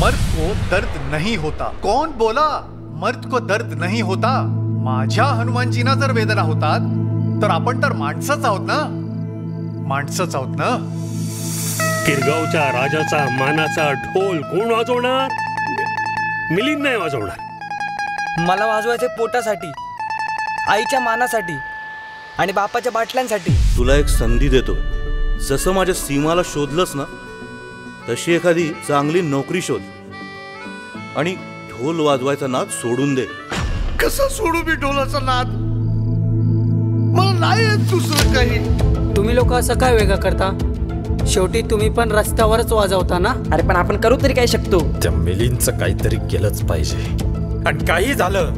मर्द को दर्द नहीं होता. कौन बोला मर्द को दर्द नहीं होता? माझ्या हनुमानजींना जर वेदना होतात तर आपण तर माणसंच आहोत ना, माणसंच आहोत ना. किरगावच्या राजाचा मानाचा ढोल कोण वाजवणार? मिलिंद नाही वाजवणार. मला वाजवायचे पोटासाठी, आईच्या मानासाठी आणि बापाच्या बाटल्यांसाठी. तुला एक संधी देतो. जसं माझ्या सीमाला शोधलंस ना, तशी एखादी चांगली नोकरी शोध आणि ढोल वाजवायचा नाद सोडून दे. कसं सोडू मी ढोलाचा नाद? मला नाही येत दुसरं काही. तुम्ही लोक असं काय वेगळं करता? शेवटी तुम्ही पण रस्त्यावरच वाजवता ना. अरे पण आपण करू तरी काय शकतो? त्या मिलिंदचं काहीतरी केलंच पाहिजे. आणि काही झालं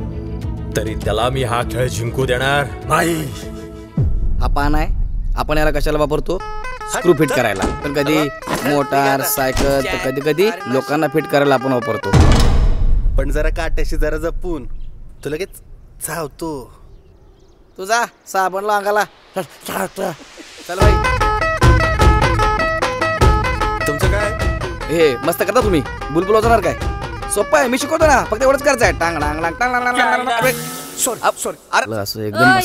तरी त्याला मी हा खेळ जिंकू देणार नाही. हा पान आहे, आपण याला कशाला वापरतो? स्क्रू फिट करायला. पण कधी मोटार सायकल तर कधी कधी लोकांना फिट करायला आपण वापरतो. पण जरा काट्याशी जरा जपून, तू लगेच चावतो. तुझा साबणला अंगाला. चल बाई. तुमचं काय हे मस्त करता तुम्ही. बुलबुल वाजवणार काय? सोपं आहे, मी शिकवतो ना. फक्त एवढंच करायचं आहे. टांग टांग टांग टांग टांग. सॉरी अरे असं एकदम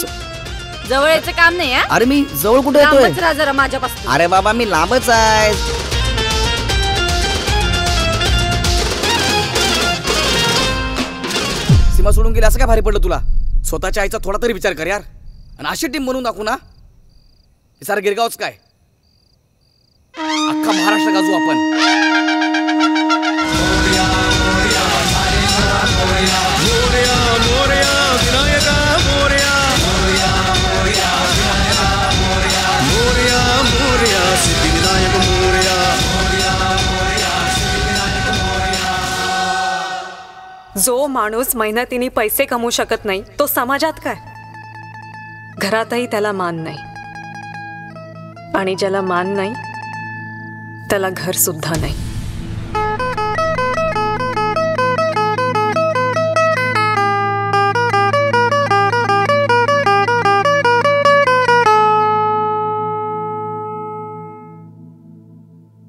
जवळ यायचं काम नाही. अरे मी जवळ कुठे येतोय? जरा माझ्यापासून. अरे बाबा मी लांबच आहे. सीमा सोडून गेली असं काय भारी पडलं तुला? स्वतःच्या आईचा थोडा तरी विचार कर यार. आणि अशी टीम बनवून दाखवू ना, हे सारं गिरगावच काय अख्खा महाराष्ट्र गाजू आपण. जो माणूस मेहनतीने पैसे कमवू शकत नाही तो समाजात काय? घरातही त्याला मान नाही. आणि ज्याला मान नाही त्याला घर सुद्धा नाही.